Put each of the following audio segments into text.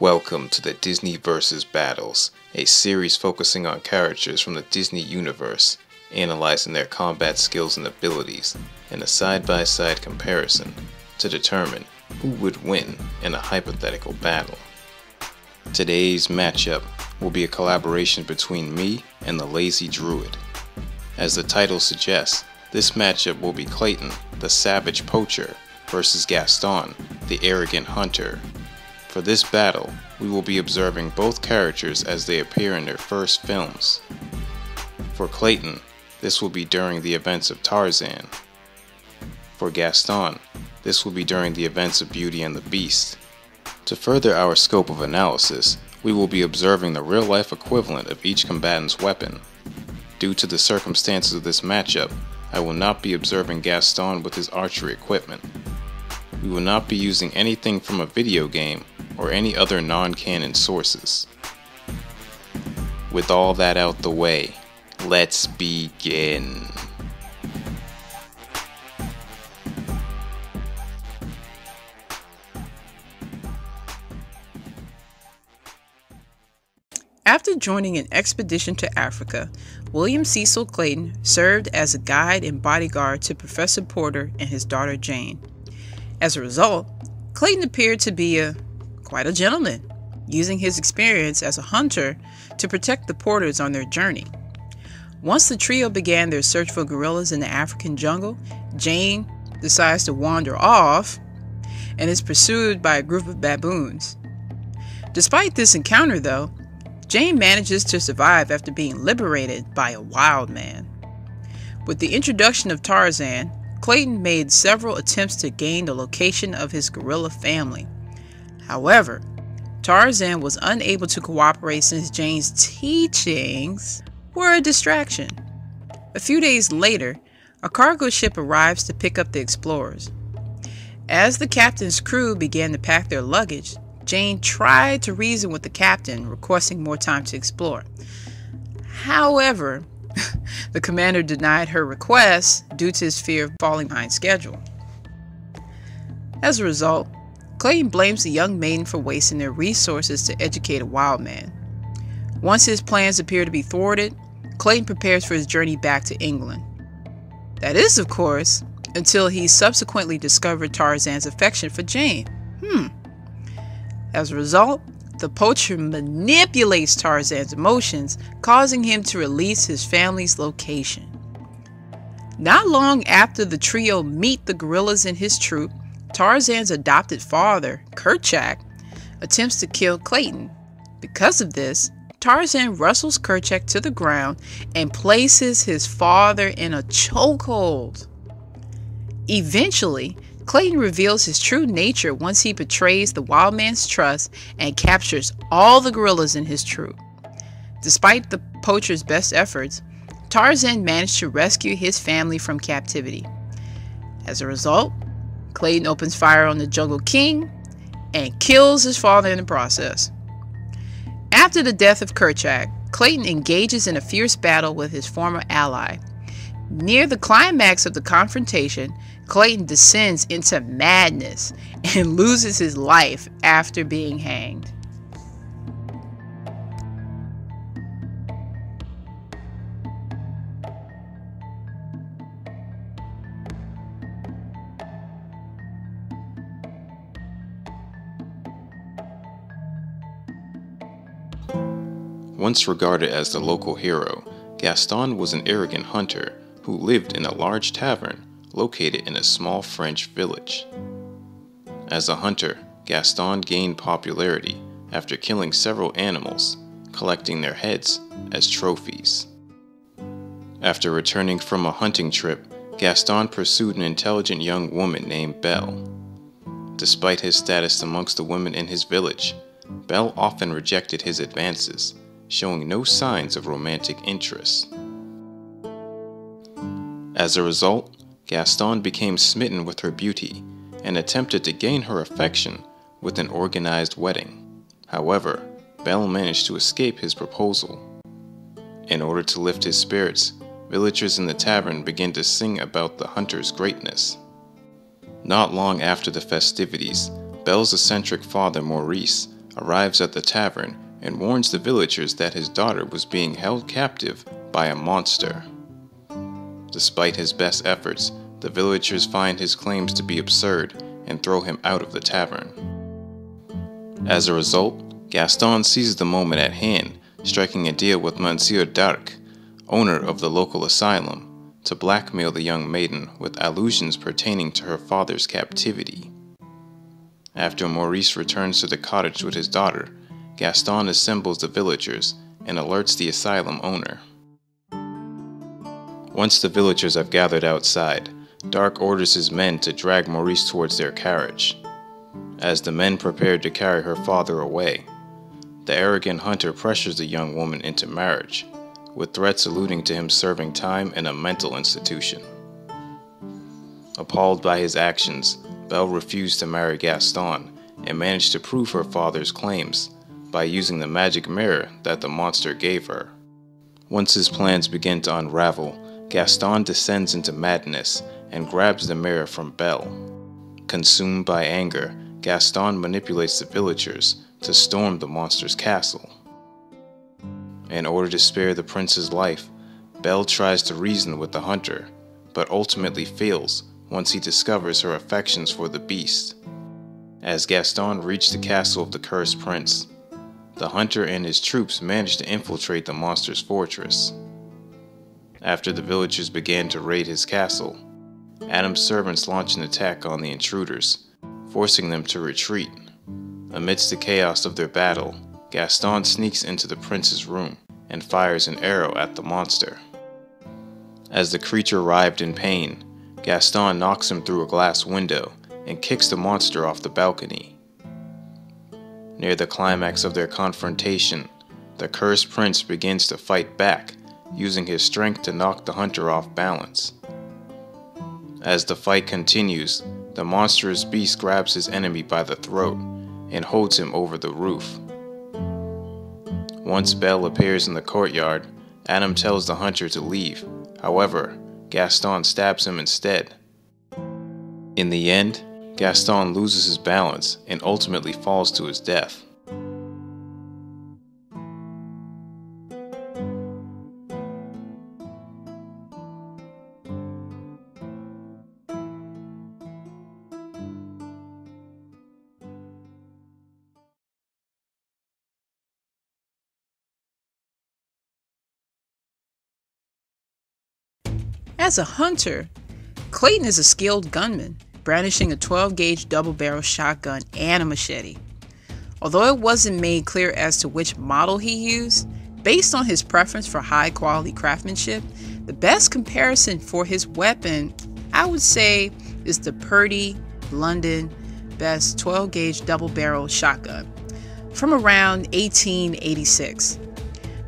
Welcome to the Disney vs. Battles, a series focusing on characters from the Disney universe, analyzing their combat skills and abilities in a side-by-side comparison to determine who would win in a hypothetical battle. Today's matchup will be a collaboration between me and the Lazy Druid. As the title suggests, this matchup will be Clayton, the savage poacher, versus Gaston, the arrogant hunter. For this battle, we will be observing both characters as they appear in their first films. For Clayton, this will be during the events of Tarzan. For Gaston, this will be during the events of Beauty and the Beast. To further our scope of analysis, we will be observing the real-life equivalent of each combatant's weapon. Due to the circumstances of this matchup, I will not be observing Gaston with his archery equipment. We will not be using anything from a video game or any other non-canon sources. With all that out the way, let's begin. After joining an expedition to Africa, William Cecil Clayton served as a guide and bodyguard to Professor Porter and his daughter Jane. As a result, Clayton appeared to be quite a gentleman, using his experience as a hunter to protect the Porters on their journey. Once the trio began their search for gorillas in the African jungle, Jane decides to wander off and is pursued by a group of baboons. Despite this encounter, though, Jane manages to survive after being liberated by a wild man. With the introduction of Tarzan, Clayton made several attempts to gain the location of his gorilla family. However, Tarzan was unable to cooperate since Jane's teachings were a distraction. A few days later, a cargo ship arrives to pick up the explorers. As the captain's crew began to pack their luggage, Jane tried to reason with the captain, requesting more time to explore. However, the commander denied her request due to his fear of falling behind schedule. As a result, Clayton blames the young maiden for wasting their resources to educate a wild man. Once his plans appear to be thwarted, Clayton prepares for his journey back to England. That is, of course, until he subsequently discovered Tarzan's affection for Jane. As a result, the poacher manipulates Tarzan's emotions, causing him to release his family's location. Not long after the trio meet the gorillas in his troop, Tarzan's adopted father, Kerchak, attempts to kill Clayton. Because of this, Tarzan wrestles Kerchak to the ground and places his father in a chokehold. Eventually, Clayton reveals his true nature once he betrays the wild man's trust and captures all the gorillas in his troop. Despite the poacher's best efforts, Tarzan managed to rescue his family from captivity. As a result, Clayton opens fire on the Jungle King and kills his father in the process. After the death of Kerchak, Clayton engages in a fierce battle with his former ally. Near the climax of the confrontation, Clayton descends into madness and loses his life after being hanged. Once regarded as the local hero, Gaston was an arrogant hunter who lived in a large tavern located in a small French village. As a hunter, Gaston gained popularity after killing several animals, collecting their heads as trophies. After returning from a hunting trip, Gaston pursued an intelligent young woman named Belle. Despite his status amongst the women in his village, Belle often rejected his advances, showing no signs of romantic interest. As a result, Gaston became smitten with her beauty and attempted to gain her affection with an organized wedding. However, Belle managed to escape his proposal. In order to lift his spirits, villagers in the tavern began to sing about the hunter's greatness. Not long after the festivities, Belle's eccentric father Maurice arrives at the tavern and warns the villagers that his daughter was being held captive by a monster. Despite his best efforts, the villagers find his claims to be absurd and throw him out of the tavern. As a result, Gaston seizes the moment at hand, striking a deal with Monsieur Darc, owner of the local asylum, to blackmail the young maiden with allusions pertaining to her father's captivity. After Maurice returns to the cottage with his daughter, Gaston assembles the villagers and alerts the asylum owner. Once the villagers have gathered outside, Darc orders his men to drag Maurice towards their carriage. As the men prepare to carry her father away, the arrogant hunter pressures the young woman into marriage, with threats alluding to him serving time in a mental institution. Appalled by his actions, Belle refused to marry Gaston and managed to prove her father's claims by using the magic mirror that the monster gave her. Once his plans begin to unravel, Gaston descends into madness and grabs the mirror from Belle. Consumed by anger, Gaston manipulates the villagers to storm the monster's castle. In order to spare the prince's life, Belle tries to reason with the hunter, but ultimately fails once he discovers her affections for the beast. As Gaston reaches the castle of the cursed prince, the hunter and his troops manage to infiltrate the monster's fortress. After the villagers began to raid his castle, Adam's servants launch an attack on the intruders, forcing them to retreat. Amidst the chaos of their battle, Gaston sneaks into the prince's room and fires an arrow at the monster. As the creature writhed in pain, Gaston knocks him through a glass window and kicks the monster off the balcony. Near the climax of their confrontation, the cursed prince begins to fight back, using his strength to knock the hunter off balance. As the fight continues, the monstrous beast grabs his enemy by the throat and holds him over the roof. Once Belle appears in the courtyard, Adam tells the hunter to leave. However, Gaston stabs him instead. In the end, Gaston loses his balance and ultimately falls to his death. As a hunter, Clayton is a skilled gunman, brandishing a 12-gauge double-barrel shotgun and a machete. Although it wasn't made clear as to which model he used, based on his preference for high-quality craftsmanship, the best comparison for his weapon, I would say, is the Purdy London Best 12-gauge double-barrel shotgun from around 1886.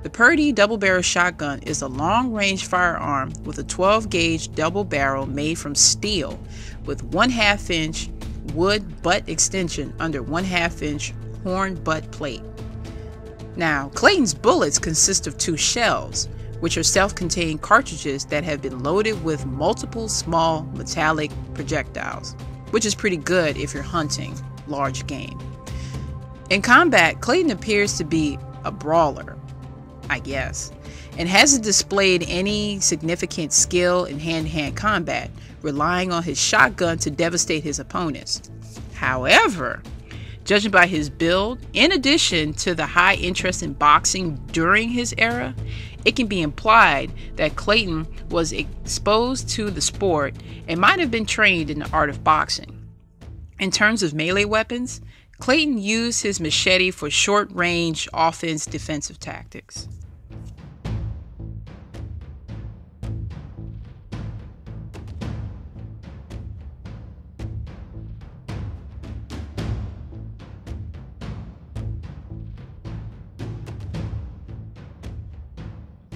The Purdy double-barrel shotgun is a long-range firearm with a 12-gauge double barrel made from steel with 1/2-inch wood butt extension under 1/2-inch horn butt plate. Now, Clayton's bullets consist of 2 shells, which are self-contained cartridges that have been loaded with multiple small metallic projectiles, which is pretty good if you're hunting large game. In combat, Clayton appears to be a brawler, I guess, and hasn't displayed any significant skill in hand-to-hand combat, relying on his shotgun to devastate his opponents. However, judging by his build, in addition to the high interest in boxing during his era, it can be implied that Clayton was exposed to the sport and might have been trained in the art of boxing. In terms of melee weapons, Clayton used his machete for short-range offense-defensive tactics.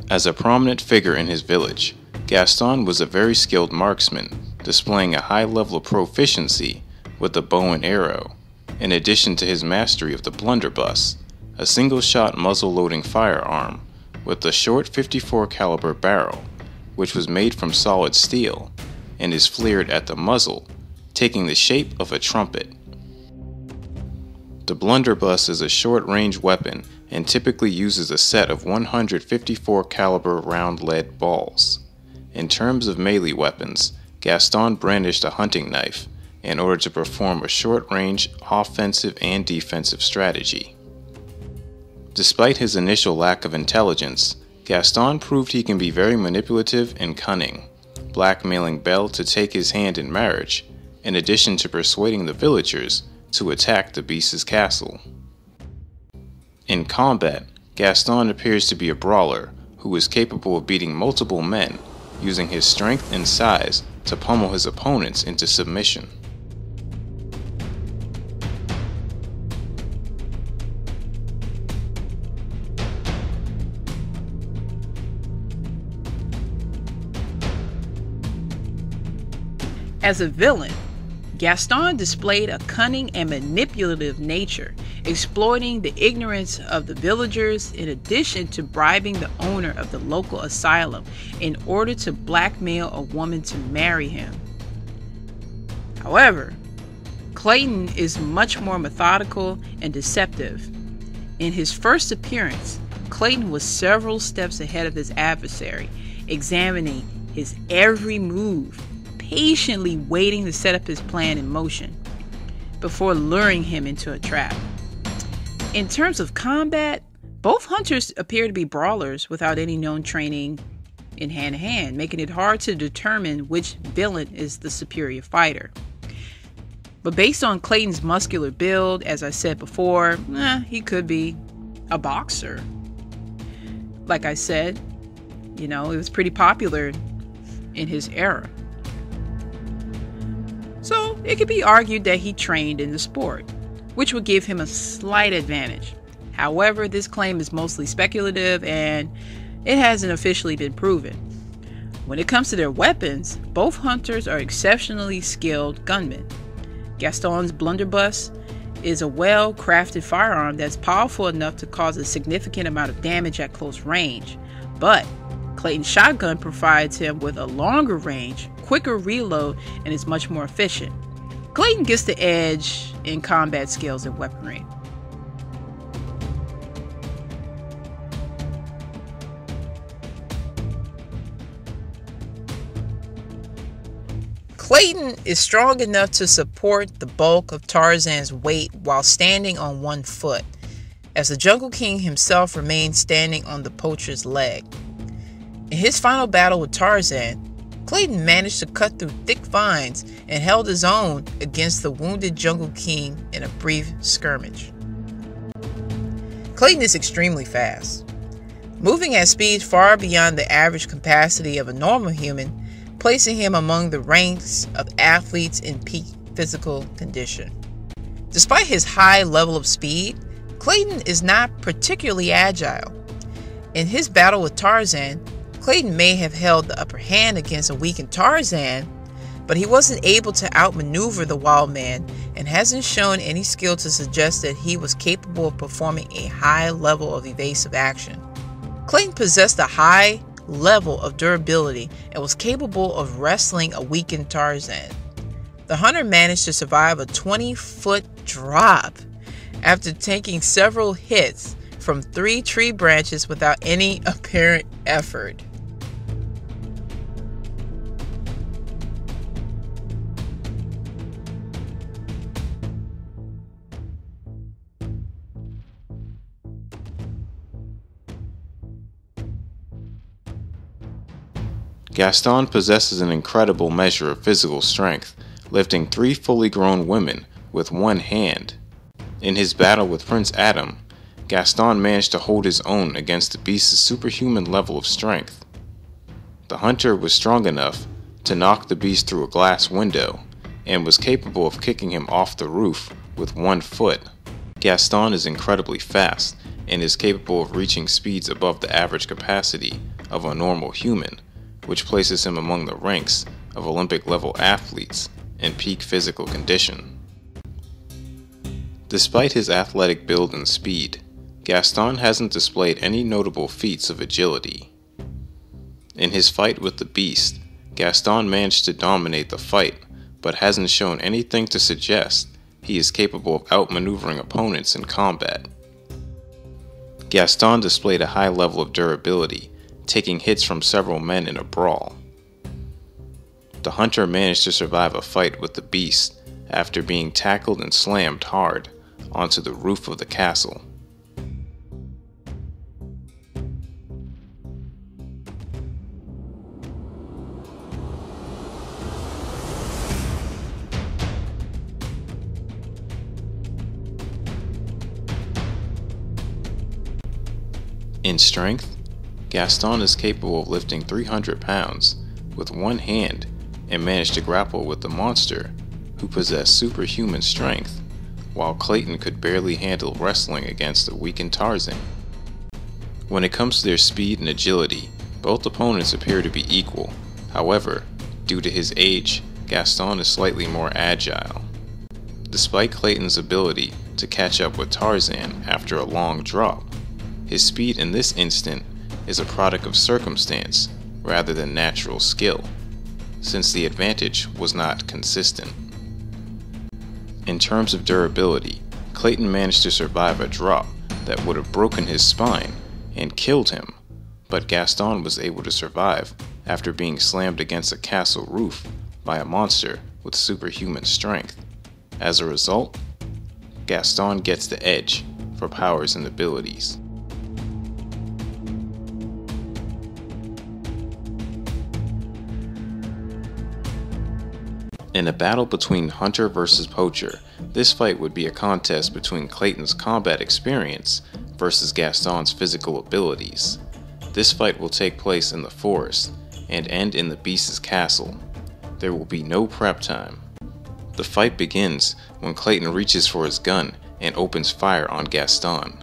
As a prominent figure in his village, Gaston was a very skilled marksman, displaying a high level of proficiency with the bow and arrow, in addition to his mastery of the blunderbuss, a single-shot muzzle-loading firearm with a short 54 caliber barrel, which was made from solid steel and is flared at the muzzle, taking the shape of a trumpet. The blunderbuss is a short-range weapon and typically uses a set of 154 caliber round lead balls. In terms of melee weapons, Gaston brandished a hunting knife in order to perform a short-range offensive and defensive strategy. Despite his initial lack of intelligence, Gaston proved he can be very manipulative and cunning, blackmailing Belle to take his hand in marriage, in addition to persuading the villagers to attack the beast's castle. In combat, Gaston appears to be a brawler who is capable of beating multiple men, using his strength and size to pummel his opponents into submission. As a villain, Gaston displayed a cunning and manipulative nature, exploiting the ignorance of the villagers in addition to bribing the owner of the local asylum in order to blackmail a woman to marry him. However, Clayton is much more methodical and deceptive. In his first appearance, Clayton was several steps ahead of his adversary, examining his every move, patiently waiting to set up his plan in motion before luring him into a trap. In terms of combat, both hunters appear to be brawlers without any known training in hand-to-hand, making it hard to determine which villain is the superior fighter. But based on Clayton's muscular build, as I said before, he could be a boxer. Like I said, it was pretty popular in his era. So it could be argued that he trained in the sport, which would give him a slight advantage. However, this claim is mostly speculative and it hasn't officially been proven. When it comes to their weapons, both hunters are exceptionally skilled gunmen. Gaston's blunderbuss is a well-crafted firearm that's powerful enough to cause a significant amount of damage at close range, but Clayton's shotgun provides him with a longer range, quicker reload, and is much more efficient. Clayton gets the edge in combat skills and weaponry. Clayton is strong enough to support the bulk of Tarzan's weight while standing on one foot, as the Jungle King himself remains standing on the poacher's leg. In his final battle with Tarzan, Clayton managed to cut through thick vines and held his own against the wounded Jungle King in a brief skirmish. Clayton is extremely fast, moving at speeds far beyond the average capacity of a normal human, placing him among the ranks of athletes in peak physical condition. Despite his high level of speed, Clayton is not particularly agile. In his battle with Tarzan, Clayton may have held the upper hand against a weakened Tarzan, but he wasn't able to outmaneuver the wild man and hasn't shown any skill to suggest that he was capable of performing a high level of evasive action. Clayton possessed a high level of durability and was capable of wrestling a weakened Tarzan. The hunter managed to survive a 20-foot drop after taking several hits from 3 tree branches without any apparent effort. Gaston possesses an incredible measure of physical strength, lifting 3 fully grown women with one hand. In his battle with Prince Adam, Gaston managed to hold his own against the beast's superhuman level of strength. The hunter was strong enough to knock the beast through a glass window and was capable of kicking him off the roof with 1 foot. Gaston is incredibly fast and is capable of reaching speeds above the average capacity of a normal human, which places him among the ranks of Olympic-level athletes in peak physical condition. Despite his athletic build and speed, Gaston hasn't displayed any notable feats of agility. In his fight with the beast, Gaston managed to dominate the fight, but hasn't shown anything to suggest he is capable of outmaneuvering opponents in combat. Gaston displayed a high level of durability, taking hits from several men in a brawl. The hunter managed to survive a fight with the beast after being tackled and slammed hard onto the roof of the castle. In strength, Gaston is capable of lifting 300 pounds with one hand and managed to grapple with the monster, who possessed superhuman strength, while Clayton could barely handle wrestling against a weakened Tarzan. When it comes to their speed and agility, both opponents appear to be equal. However, due to his age, Gaston is slightly more agile. Despite Clayton's ability to catch up with Tarzan after a long drop, his speed in this instant is a product of circumstance rather than natural skill, since the advantage was not consistent. In terms of durability, Clayton managed to survive a drop that would have broken his spine and killed him, but Gaston was able to survive after being slammed against a castle roof by a monster with superhuman strength. As a result, Gaston gets the edge for powers and abilities. In a battle between hunter versus poacher, this fight would be a contest between Clayton's combat experience versus Gaston's physical abilities. This fight will take place in the forest and end in the beast's castle. There will be no prep time. The fight begins when Clayton reaches for his gun and opens fire on Gaston.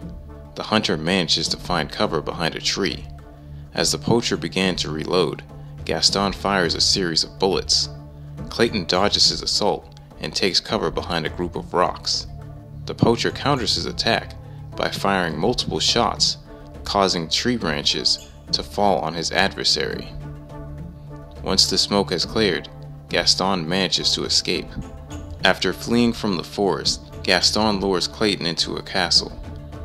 The hunter manages to find cover behind a tree. As the poacher began to reload, Gaston fires a series of bullets. Clayton dodges his assault and takes cover behind a group of rocks. The poacher counters his attack by firing multiple shots, causing tree branches to fall on his adversary. Once the smoke has cleared, Gaston manages to escape. After fleeing from the forest, Gaston lures Clayton into a castle.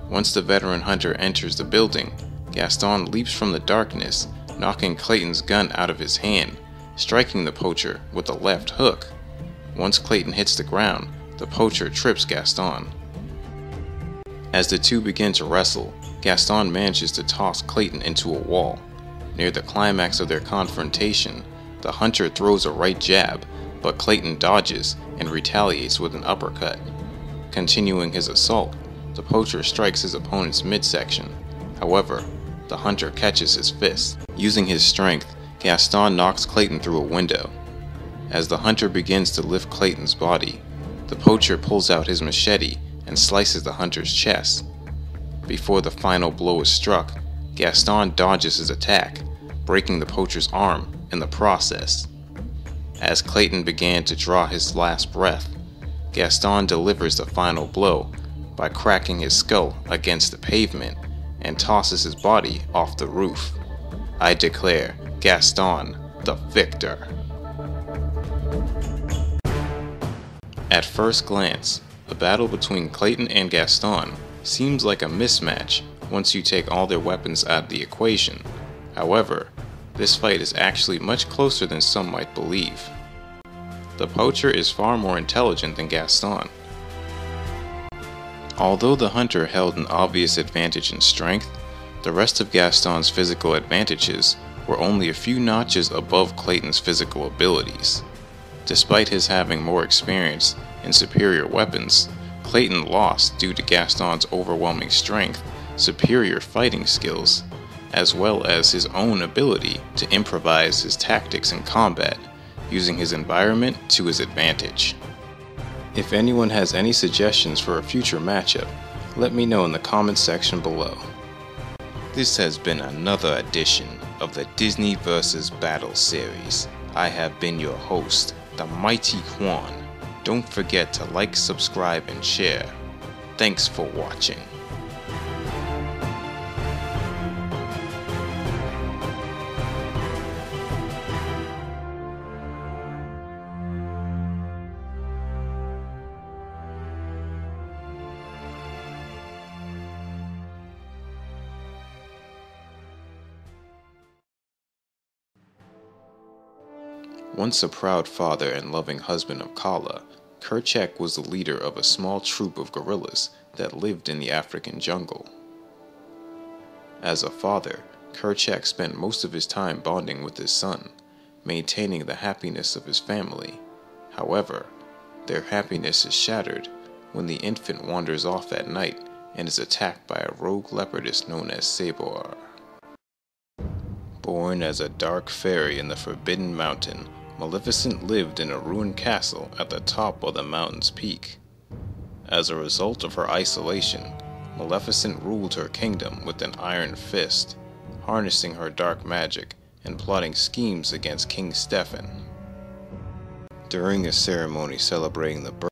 Once the veteran hunter enters the building, Gaston leaps from the darkness, knocking Clayton's gun out of his hand, striking the poacher with a left hook. Once Clayton hits the ground, the poacher trips Gaston. As the two begin to wrestle, Gaston manages to toss Clayton into a wall. Near the climax of their confrontation, the hunter throws a right jab, but Clayton dodges and retaliates with an uppercut. Continuing his assault, the poacher strikes his opponent's midsection. However, the hunter catches his fist. Using his strength, Gaston knocks Clayton through a window. As the hunter begins to lift Clayton's body, the poacher pulls out his machete and slices the hunter's chest. Before the final blow is struck, Gaston dodges his attack, breaking the poacher's arm in the process. As Clayton began to draw his last breath, Gaston delivers the final blow by cracking his skull against the pavement and tosses his body off the roof. I declare Gaston the victor. At first glance, the battle between Clayton and Gaston seems like a mismatch once you take all their weapons out of the equation. However, this fight is actually much closer than some might believe. The poacher is far more intelligent than Gaston. Although the hunter held an obvious advantage in strength, the rest of Gaston's physical advantages were only a few notches above Clayton's physical abilities. Despite his having more experience and superior weapons, Clayton lost due to Gaston's overwhelming strength, superior fighting skills, as well as his own ability to improvise his tactics in combat, using his environment to his advantage. If anyone has any suggestions for a future matchup, let me know in the comments section below. This has been another edition of the Disney vs. Battle series. I have been your host, the Mighty Quan. Don't forget to like, subscribe, and share. Thanks for watching. Once a proud father and loving husband of Kala, Kerchak was the leader of a small troop of guerrillas that lived in the African jungle. As a father, Kerchak spent most of his time bonding with his son, maintaining the happiness of his family. However, their happiness is shattered when the infant wanders off at night and is attacked by a rogue leopardess known as Sabor. Born as a dark fairy in the Forbidden Mountain, Maleficent lived in a ruined castle at the top of the mountain's peak. As a result of her isolation, Maleficent ruled her kingdom with an iron fist, harnessing her dark magic and plotting schemes against King Stefan. During a ceremony celebrating the birth